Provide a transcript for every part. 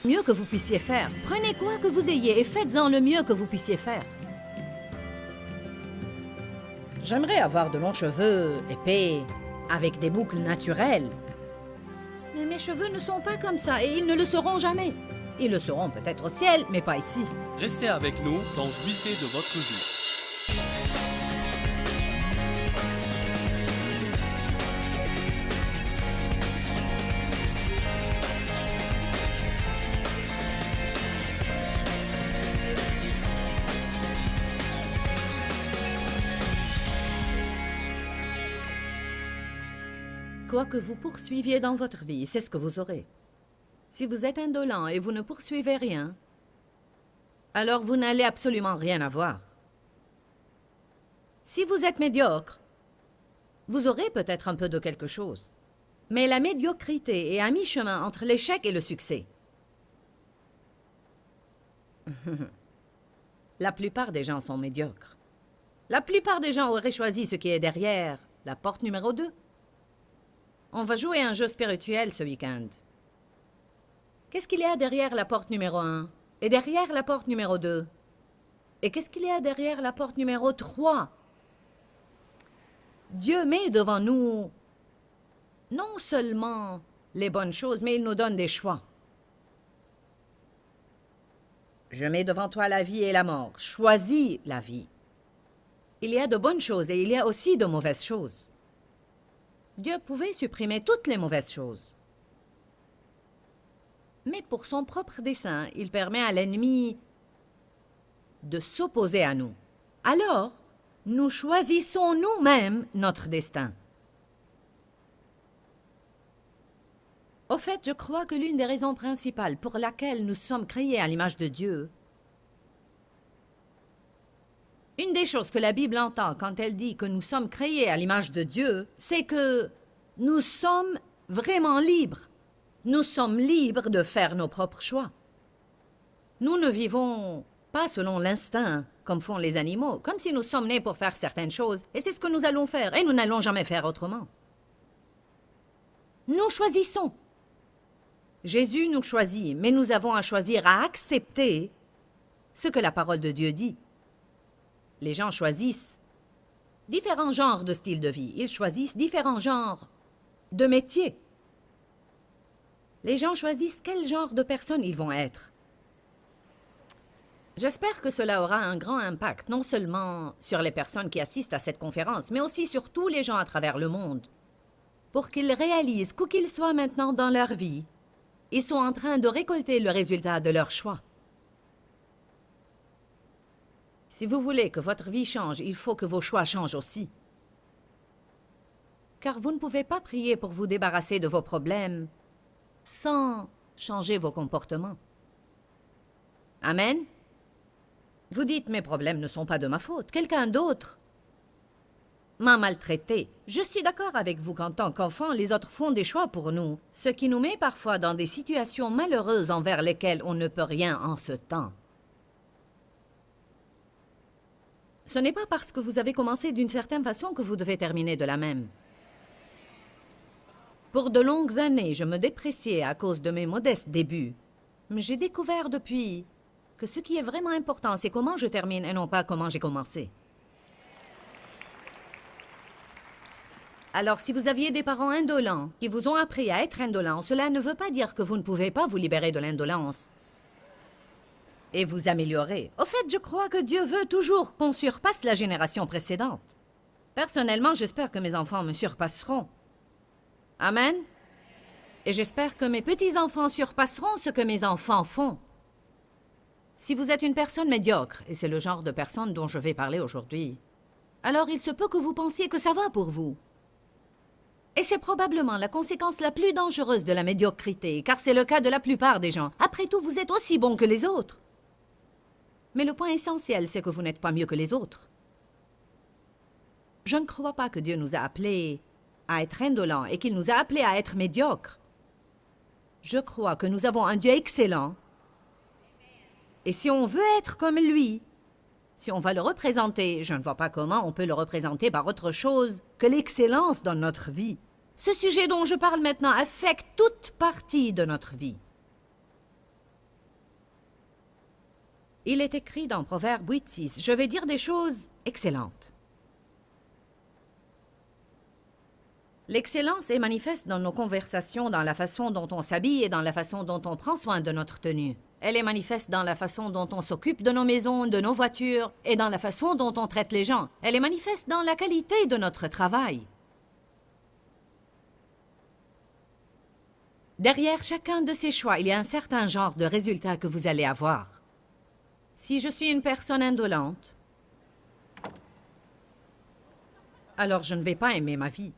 mieux que vous puissiez faire. Prenez quoi que vous ayez et faites-en le mieux que vous puissiez faire. J'aimerais avoir de longs cheveux épais, avec des boucles naturelles. Mais mes cheveux ne sont pas comme ça et ils ne le seront jamais. Ils le seront peut-être au ciel, mais pas ici. Restez avec nous dans Jouissez de votre vie. Quoi que vous poursuiviez dans votre vie, c'est ce que vous aurez. Si vous êtes indolent et vous ne poursuivez rien, alors vous n'allez absolument rien avoir. Si vous êtes médiocre, vous aurez peut-être un peu de quelque chose. Mais la médiocrité est à mi-chemin entre l'échec et le succès. La plupart des gens sont médiocres. La plupart des gens auraient choisi ce qui est derrière la porte numéro 2. On va jouer un jeu spirituel ce week-end. Qu'est-ce qu'il y a derrière la porte numéro 1? Et derrière la porte numéro 2? Et qu'est-ce qu'il y a derrière la porte numéro 3? Dieu met devant nous non seulement les bonnes choses, mais il nous donne des choix. Je mets devant toi la vie et la mort. Choisis la vie. Il y a de bonnes choses et il y a aussi de mauvaises choses. Dieu pouvait supprimer toutes les mauvaises choses. Mais pour son propre dessein, il permet à l'ennemi de s'opposer à nous. Alors, nous choisissons nous-mêmes notre destin. Au fait, je crois que l'une des raisons principales pour laquelle nous sommes créés à l'image de Dieu, une des choses que la Bible entend quand elle dit que nous sommes créés à l'image de Dieu, c'est que nous sommes vraiment libres. Nous sommes libres de faire nos propres choix. Nous ne vivons pas selon l'instinct, comme font les animaux, comme si nous sommes nés pour faire certaines choses, et c'est ce que nous allons faire, et nous n'allons jamais faire autrement. Nous choisissons. Jésus nous choisit, mais nous avons à choisir à accepter ce que la parole de Dieu dit. Les gens choisissent différents genres de styles de vie. Ils choisissent différents genres de métiers. Les gens choisissent quel genre de personnes ils vont être. J'espère que cela aura un grand impact, non seulement sur les personnes qui assistent à cette conférence, mais aussi sur tous les gens à travers le monde, pour qu'ils réalisent qu'où qu'ils soient maintenant dans leur vie, ils sont en train de récolter le résultat de leur choix. Si vous voulez que votre vie change, il faut que vos choix changent aussi. Car vous ne pouvez pas prier pour vous débarrasser de vos problèmes sans changer vos comportements. Amen? Vous dites, mes problèmes ne sont pas de ma faute. Quelqu'un d'autre m'a maltraité. Je suis d'accord avec vous qu'en tant qu'enfants, les autres font des choix pour nous, ce qui nous met parfois dans des situations malheureuses envers lesquelles on ne peut rien en ce temps. Ce n'est pas parce que vous avez commencé d'une certaine façon que vous devez terminer de la même. Pour de longues années, je me dépréciais à cause de mes modestes débuts. Mais j'ai découvert depuis que ce qui est vraiment important, c'est comment je termine et non pas comment j'ai commencé. Alors, si vous aviez des parents indolents qui vous ont appris à être indolents, cela ne veut pas dire que vous ne pouvez pas vous libérer de l'indolence et vous améliorer. Au fait, je crois que Dieu veut toujours qu'on surpasse la génération précédente. Personnellement, j'espère que mes enfants me surpasseront. Amen. Et j'espère que mes petits-enfants surpasseront ce que mes enfants font. Si vous êtes une personne médiocre, et c'est le genre de personne dont je vais parler aujourd'hui, alors il se peut que vous pensiez que ça va pour vous. Et c'est probablement la conséquence la plus dangereuse de la médiocrité, car c'est le cas de la plupart des gens. Après tout, vous êtes aussi bons que les autres. Mais le point essentiel, c'est que vous n'êtes pas mieux que les autres. Je ne crois pas que Dieu nous a appelés à être indolents et qu'il nous a appelés à être médiocres. Je crois que nous avons un Dieu excellent. Et si on veut être comme lui, si on va le représenter, je ne vois pas comment on peut le représenter par autre chose que l'excellence dans notre vie. Ce sujet dont je parle maintenant affecte toute partie de notre vie. Il est écrit dans Proverbe 8:6, je vais dire des choses excellentes. L'excellence est manifeste dans nos conversations, dans la façon dont on s'habille et dans la façon dont on prend soin de notre tenue. Elle est manifeste dans la façon dont on s'occupe de nos maisons, de nos voitures et dans la façon dont on traite les gens. Elle est manifeste dans la qualité de notre travail. Derrière chacun de ces choix, il y a un certain genre de résultat que vous allez avoir. Si je suis une personne indolente, alors je ne vais pas aimer ma vie.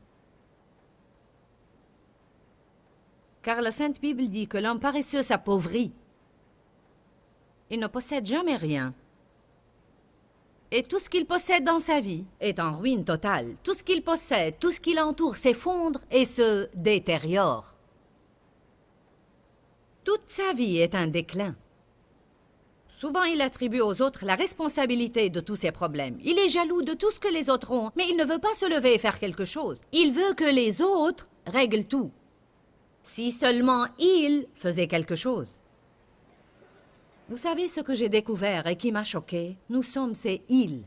Car la Sainte Bible dit que l'homme paresseux s'appauvrit. Il ne possède jamais rien. Et tout ce qu'il possède dans sa vie est en ruine totale. Tout ce qu'il possède, tout ce qui l'entoure s'effondre et se détériore. Toute sa vie est un déclin. Souvent, il attribue aux autres la responsabilité de tous ses problèmes. Il est jaloux de tout ce que les autres ont, mais il ne veut pas se lever et faire quelque chose. Il veut que les autres règlent tout. Si seulement il faisait quelque chose. Vous savez ce que j'ai découvert et qui m'a choqué? Nous sommes ces « ils ».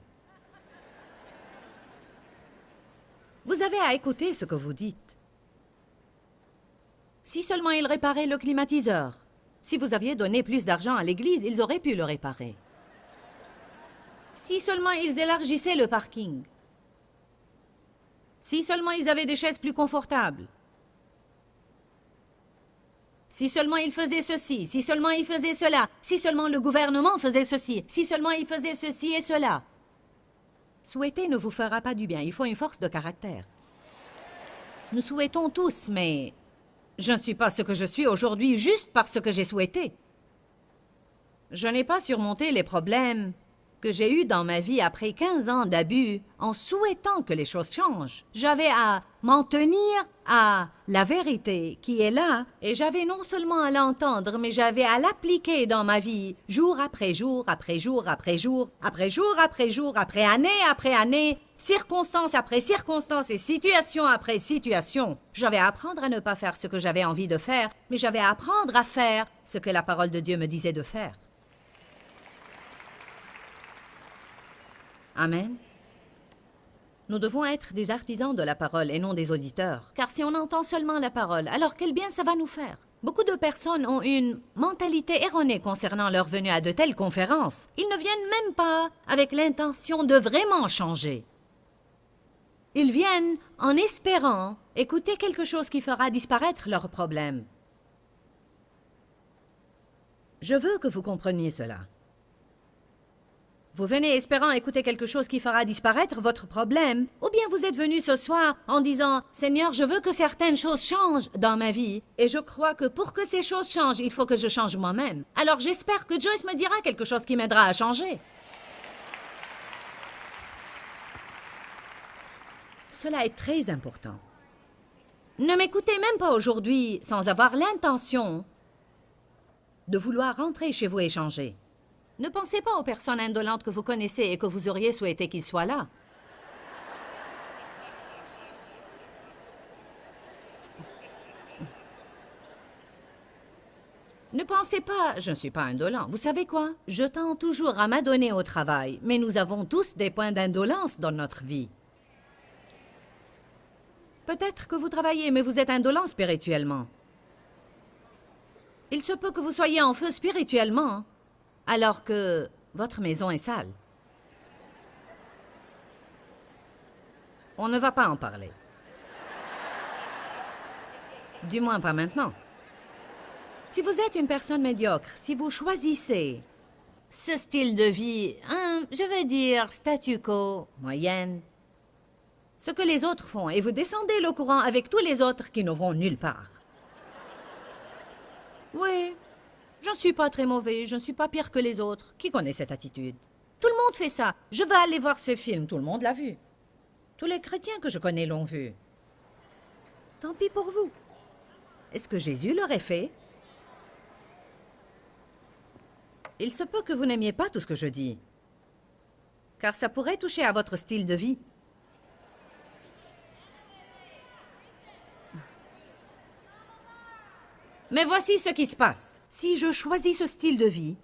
Vous avez à écouter ce que vous dites. Si seulement ils réparaient le climatiseur. Si vous aviez donné plus d'argent à l'église, ils auraient pu le réparer. Si seulement ils élargissaient le parking. Si seulement ils avaient des chaises plus confortables. Si seulement ils faisaient ceci, si seulement ils faisaient cela, si seulement le gouvernement faisait ceci, si seulement il faisait ceci et cela. Souhaiter ne vous fera pas du bien, il faut une force de caractère. Nous souhaitons tous, mais je ne suis pas ce que je suis aujourd'hui juste parce que j'ai souhaité. Je n'ai pas surmonté les problèmes que j'ai eus dans ma vie après 15 ans d'abus en souhaitant que les choses changent. J'avais à m'en tenir à la vérité qui est là et j'avais non seulement à l'entendre, mais j'avais à l'appliquer dans ma vie jour après jour, après jour, après jour, après jour, après jour, après année, circonstance après circonstance et situation après situation. J'avais à apprendre à ne pas faire ce que j'avais envie de faire, mais j'avais à apprendre à faire ce que la parole de Dieu me disait de faire. Amen. Nous devons être des artisans de la parole et non des auditeurs. Car si on entend seulement la parole, alors quel bien ça va nous faire? Beaucoup de personnes ont une mentalité erronée concernant leur venue à de telles conférences. Ils ne viennent même pas avec l'intention de vraiment changer. Ils viennent en espérant écouter quelque chose qui fera disparaître leurs problèmes. Je veux que vous compreniez cela. Vous venez espérant écouter quelque chose qui fera disparaître votre problème, ou bien vous êtes venu ce soir en disant « Seigneur, je veux que certaines choses changent dans ma vie, et je crois que pour que ces choses changent, il faut que je change moi-même. Alors j'espère que Joyce me dira quelque chose qui m'aidera à changer. » Cela est très important. Ne m'écoutez même pas aujourd'hui sans avoir l'intention de vouloir rentrer chez vous et changer. Ne pensez pas aux personnes indolentes que vous connaissez et que vous auriez souhaité qu'ils soient là. Ne pensez pas, je ne suis pas indolent. Vous savez quoi? Je tends toujours à m'adonner au travail, mais nous avons tous des points d'indolence dans notre vie. Peut-être que vous travaillez, mais vous êtes indolent spirituellement. Il se peut que vous soyez en feu spirituellement, alors que votre maison est sale. On ne va pas en parler. Du moins pas maintenant. Si vous êtes une personne médiocre, si vous choisissez ce style de vie, je veux dire statu quo, moyenne, ce que les autres font, et vous descendez le courant avec tous les autres qui ne vont nulle part. Oui. Je ne suis pas très mauvais, je ne suis pas pire que les autres. Qui connaît cette attitude? Tout le monde fait ça. Je veux aller voir ce film, tout le monde l'a vu. Tous les chrétiens que je connais l'ont vu. Tant pis pour vous. Est-ce que Jésus l'aurait fait? Il se peut que vous n'aimiez pas tout ce que je dis, car ça pourrait toucher à votre style de vie. Mais voici ce qui se passe. Si je choisis ce style de vie,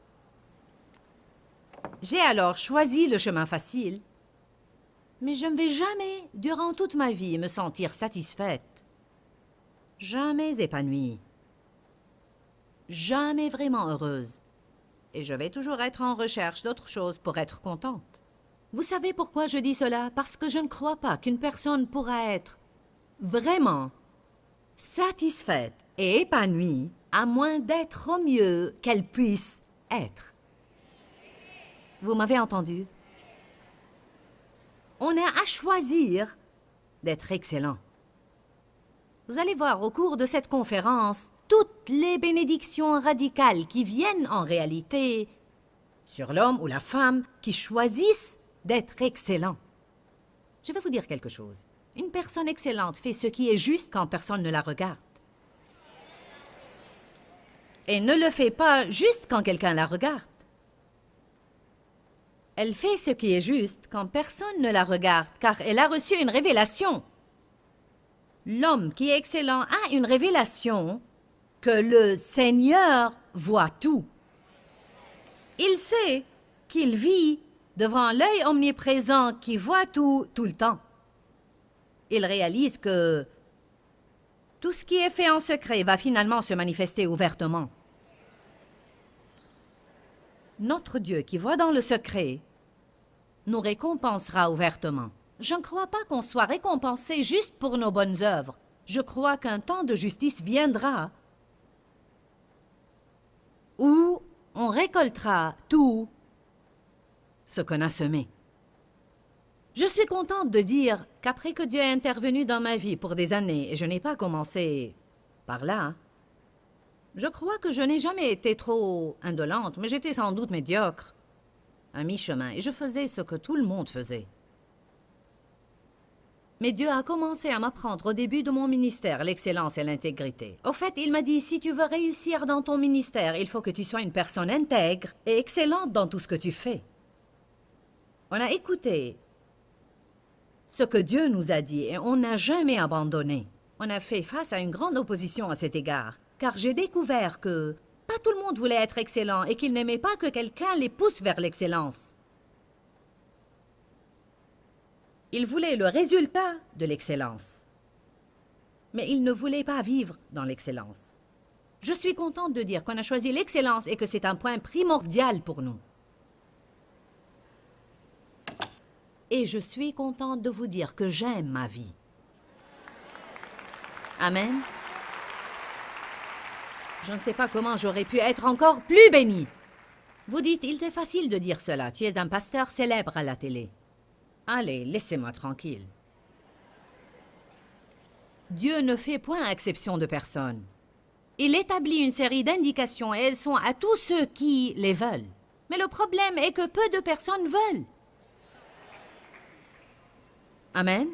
J'ai alors choisi le chemin facile. Mais je ne vais jamais, durant toute ma vie, me sentir satisfaite. Jamais épanouie. Jamais vraiment heureuse. Et je vais toujours être en recherche d'autre chose pour être contente. Vous savez pourquoi je dis cela? Parce que je ne crois pas qu'une personne pourra être vraiment satisfaite et épanouie à moins d'être au mieux qu'elle puisse être. Vous m'avez entendu? On a à choisir d'être excellent. Vous allez voir au cours de cette conférence toutes les bénédictions radicales qui viennent en réalité sur l'homme ou la femme qui choisissent d'être excellent. Je vais vous dire quelque chose. Une personne excellente fait ce qui est juste quand personne ne la regarde. Et ne le fait pas juste quand quelqu'un la regarde. Elle fait ce qui est juste quand personne ne la regarde, car elle a reçu une révélation. L'homme qui est excellent a une révélation que le Seigneur voit tout. Il sait qu'il vit devant l'œil omniprésent qui voit tout, tout le temps. Il réalise que tout ce qui est fait en secret va finalement se manifester ouvertement. Notre Dieu qui voit dans le secret nous récompensera ouvertement. Je ne crois pas qu'on soit récompensé juste pour nos bonnes œuvres. Je crois qu'un temps de justice viendra où on récoltera tout ce qu'on a semé. Je suis contente de dire qu'après que Dieu est intervenu dans ma vie pour des années, et je n'ai pas commencé par là, je crois que je n'ai jamais été trop indolente, mais j'étais sans doute médiocre, à mi-chemin, et je faisais ce que tout le monde faisait. Mais Dieu a commencé à m'apprendre au début de mon ministère l'excellence et l'intégrité. Au fait, il m'a dit, si tu veux réussir dans ton ministère, il faut que tu sois une personne intègre et excellente dans tout ce que tu fais. On a écouté ce que Dieu nous a dit et on n'a jamais abandonné. On a fait face à une grande opposition à cet égard, car j'ai découvert que pas tout le monde voulait être excellent et qu'ils n'aimaient pas que quelqu'un les pousse vers l'excellence. Ils voulaient le résultat de l'excellence, mais ils ne voulaient pas vivre dans l'excellence. Je suis contente de dire qu'on a choisi l'excellence et que c'est un point primordial pour nous. Et je suis contente de vous dire que j'aime ma vie. Amen. Je ne sais pas comment j'aurais pu être encore plus bénie. Vous dites, il t'est facile de dire cela. Tu es un pasteur célèbre à la télé. Allez, laissez-moi tranquille. Dieu ne fait point exception de personne. Il établit une série d'indications et elles sont à tous ceux qui les veulent. Mais le problème est que peu de personnes veulent. Amen.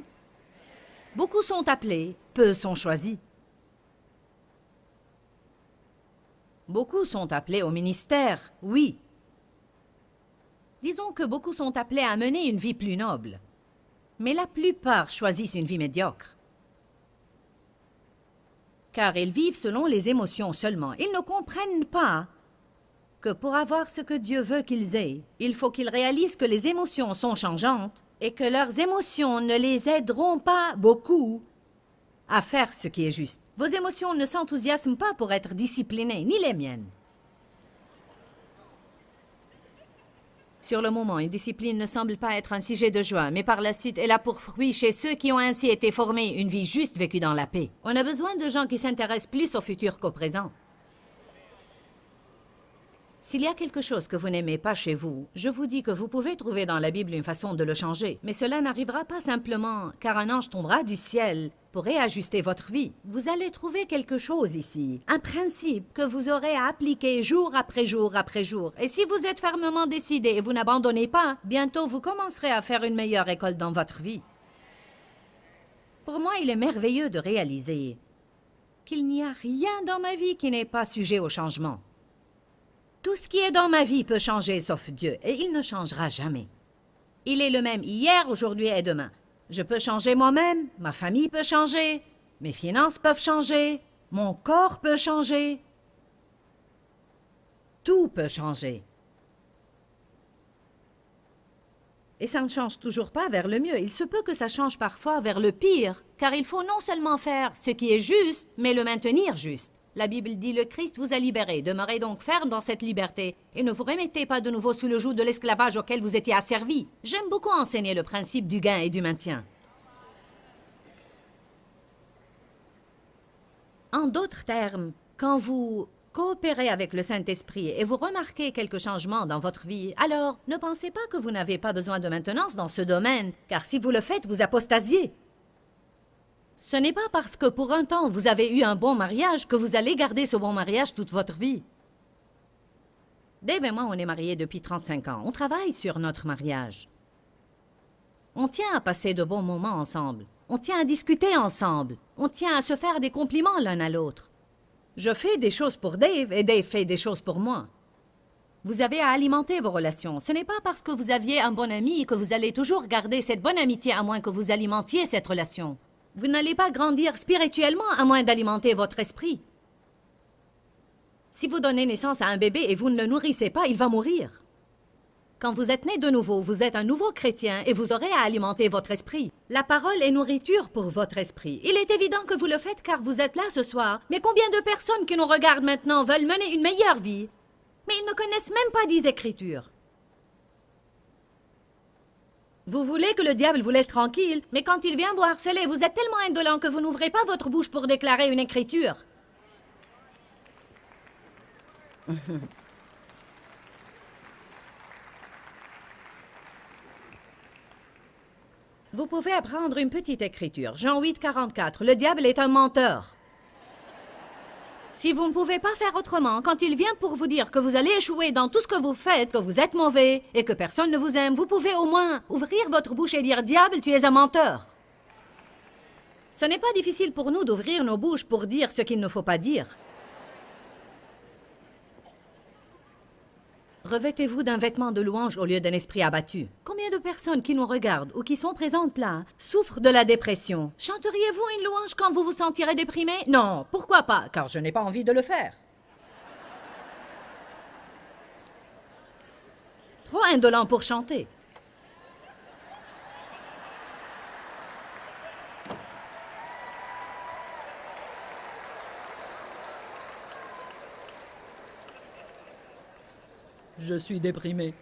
Beaucoup sont appelés, peu sont choisis. Beaucoup sont appelés au ministère, oui. Disons que beaucoup sont appelés à mener une vie plus noble. Mais la plupart choisissent une vie médiocre. Car ils vivent selon les émotions seulement. Ils ne comprennent pas que pour avoir ce que Dieu veut qu'ils aient, il faut qu'ils réalisent que les émotions sont changeantes et que leurs émotions ne les aideront pas beaucoup à faire ce qui est juste. Vos émotions ne s'enthousiasment pas pour être disciplinées, ni les miennes. Sur le moment, une discipline ne semble pas être un sujet de joie, mais par la suite, elle a pour fruit chez ceux qui ont ainsi été formés une vie juste vécue dans la paix. On a besoin de gens qui s'intéressent plus au futur qu'au présent. S'il y a quelque chose que vous n'aimez pas chez vous, je vous dis que vous pouvez trouver dans la Bible une façon de le changer. Mais cela n'arrivera pas simplement car un ange tombera du ciel pour réajuster votre vie. Vous allez trouver quelque chose ici, un principe que vous aurez à appliquer jour après jour après jour. Et si vous êtes fermement décidé et vous n'abandonnez pas, bientôt vous commencerez à faire une meilleure école dans votre vie. Pour moi, il est merveilleux de réaliser qu'il n'y a rien dans ma vie qui n'est pas sujet au changement. Tout ce qui est dans ma vie peut changer sauf Dieu, et il ne changera jamais. Il est le même hier, aujourd'hui et demain. Je peux changer moi-même, ma famille peut changer, mes finances peuvent changer, mon corps peut changer. Tout peut changer. Et ça ne change toujours pas vers le mieux. Il se peut que ça change parfois vers le pire, car il faut non seulement faire ce qui est juste, mais le maintenir juste. La Bible dit « Le Christ vous a libéré, demeurez donc ferme dans cette liberté, et ne vous remettez pas de nouveau sous le joug de l'esclavage auquel vous étiez asservis. » J'aime beaucoup enseigner le principe du gain et du maintien. En d'autres termes, quand vous coopérez avec le Saint-Esprit et vous remarquez quelques changements dans votre vie, alors ne pensez pas que vous n'avez pas besoin de maintenance dans ce domaine, car si vous le faites, vous apostasiez. Ce n'est pas parce que pour un temps vous avez eu un bon mariage que vous allez garder ce bon mariage toute votre vie. Dave et moi, on est mariés depuis 35 ans. On travaille sur notre mariage. On tient à passer de bons moments ensemble. On tient à discuter ensemble. On tient à se faire des compliments l'un à l'autre. Je fais des choses pour Dave et Dave fait des choses pour moi. Vous avez à alimenter vos relations. Ce n'est pas parce que vous aviez un bon ami que vous allez toujours garder cette bonne amitié à moins que vous alimentiez cette relation. Vous n'allez pas grandir spirituellement à moins d'alimenter votre esprit. Si vous donnez naissance à un bébé et vous ne le nourrissez pas, il va mourir. Quand vous êtes né de nouveau, vous êtes un nouveau chrétien et vous aurez à alimenter votre esprit. La parole est nourriture pour votre esprit. Il est évident que vous le faites car vous êtes là ce soir. Mais combien de personnes qui nous regardent maintenant veulent mener une meilleure vie? Mais ils ne connaissent même pas 10 Écritures. Vous voulez que le diable vous laisse tranquille, mais quand il vient vous harceler, vous êtes tellement indolent que vous n'ouvrez pas votre bouche pour déclarer une écriture. Vous pouvez apprendre une petite écriture. Jean 8, 44. Le diable est un menteur. Si vous ne pouvez pas faire autrement, quand il vient pour vous dire que vous allez échouer dans tout ce que vous faites, que vous êtes mauvais et que personne ne vous aime, vous pouvez au moins ouvrir votre bouche et dire « Diable, tu es un menteur ». Ce n'est pas difficile pour nous d'ouvrir nos bouches pour dire ce qu'il ne faut pas dire. Revêtez-vous d'un vêtement de louange au lieu d'un esprit abattu. Combien de personnes qui nous regardent ou qui sont présentes là souffrent de la dépression? Chanteriez-vous une louange quand vous vous sentirez déprimé? Non, pourquoi pas? Car je n'ai pas envie de le faire. Trop indolent pour chanter. Je suis déprimé.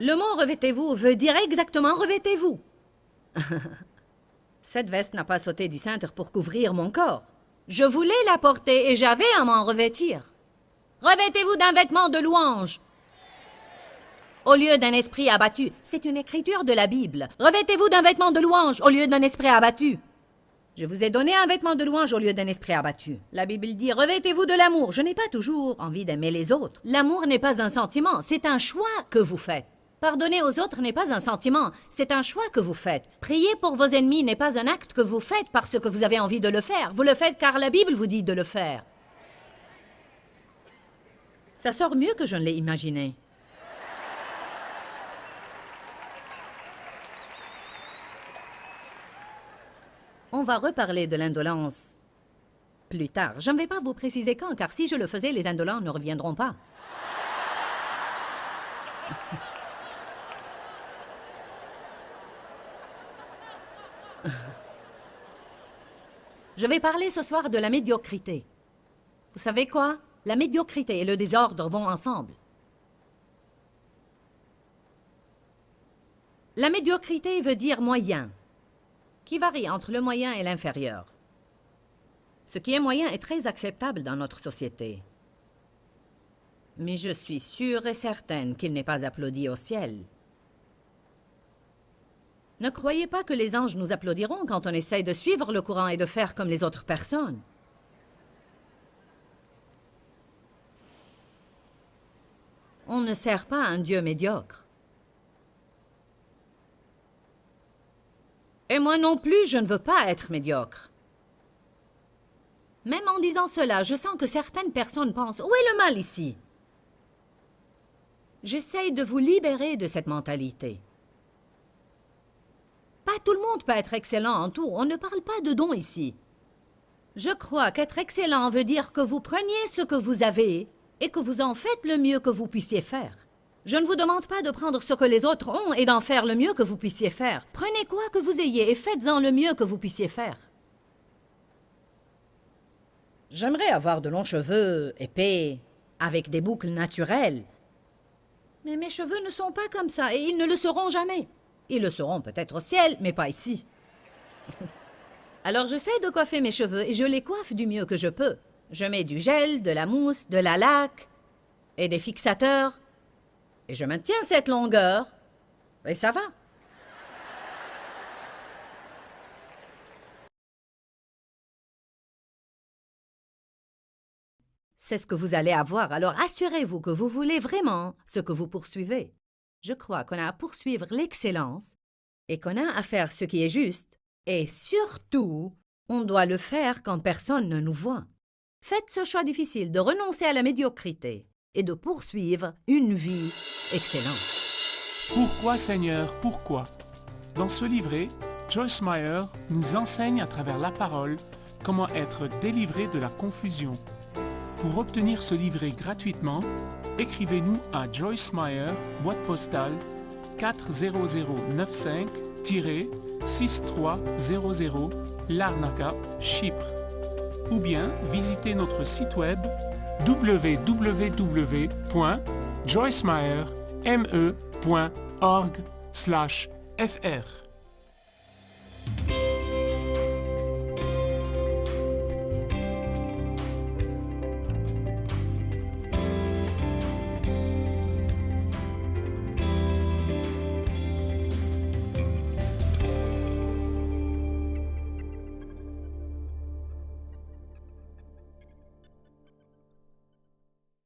Le mot « revêtez-vous » veut dire exactement « revêtez-vous ». Cette veste n'a pas sauté du cintre pour couvrir mon corps. Je voulais la porter et j'avais à m'en revêtir. Revêtez-vous d'un vêtement de louange au lieu d'un esprit abattu. C'est une écriture de la Bible. Revêtez-vous d'un vêtement de louange au lieu d'un esprit abattu. Je vous ai donné un vêtement de louange au lieu d'un esprit abattu. La Bible dit « Revêtez-vous de l'amour ». Je n'ai pas toujours envie d'aimer les autres. L'amour n'est pas un sentiment, c'est un choix que vous faites. Pardonner aux autres n'est pas un sentiment, c'est un choix que vous faites. Prier pour vos ennemis n'est pas un acte que vous faites parce que vous avez envie de le faire. Vous le faites car la Bible vous dit de le faire. Ça sort mieux que je ne l'ai imaginé. On va reparler de l'indolence plus tard. Je ne vais pas vous préciser quand, car si je le faisais, les indolents ne reviendront pas. Je vais parler ce soir de la médiocrité. Vous savez quoi? La médiocrité et le désordre vont ensemble. La médiocrité veut dire moyen, qui varie entre le moyen et l'inférieur. Ce qui est moyen est très acceptable dans notre société. Mais je suis sûre et certaine qu'il n'est pas applaudi au ciel. Ne croyez pas que les anges nous applaudiront quand on essaye de suivre le courant et de faire comme les autres personnes. On ne sert pas un Dieu médiocre. Et moi non plus, je ne veux pas être médiocre. Même en disant cela, je sens que certaines personnes pensent « Où est le mal ici ?» J'essaye de vous libérer de cette mentalité. Pas tout le monde peut être excellent en tout. On ne parle pas de dons ici. Je crois qu'être excellent veut dire que vous preniez ce que vous avez et que vous en faites le mieux que vous puissiez faire. Je ne vous demande pas de prendre ce que les autres ont et d'en faire le mieux que vous puissiez faire. Prenez quoi que vous ayez et faites-en le mieux que vous puissiez faire. J'aimerais avoir de longs cheveux épais, avec des boucles naturelles. Mais mes cheveux ne sont pas comme ça et ils ne le seront jamais. Ils le seront peut-être au ciel, mais pas ici. Alors j'essaie de coiffer mes cheveux et je les coiffe du mieux que je peux. Je mets du gel, de la mousse, de la laque et des fixateurs. Et je maintiens cette longueur. Et ça va. C'est ce que vous allez avoir, alors assurez-vous que vous voulez vraiment ce que vous poursuivez. Je crois qu'on a à poursuivre l'excellence et qu'on a à faire ce qui est juste. Et surtout, on doit le faire quand personne ne nous voit. Faites ce choix difficile de renoncer à la médiocrité et de poursuivre une vie excellente. Pourquoi, Seigneur, pourquoi? Dans ce livret, Joyce Meyer nous enseigne à travers la parole comment être délivré de la confusion. Pour obtenir ce livret gratuitement, écrivez-nous à Joyce Meyer, boîte postale 40095-6300, Larnaca, Chypre. Ou bien visitez notre site web www.joycemeyer.org/fr.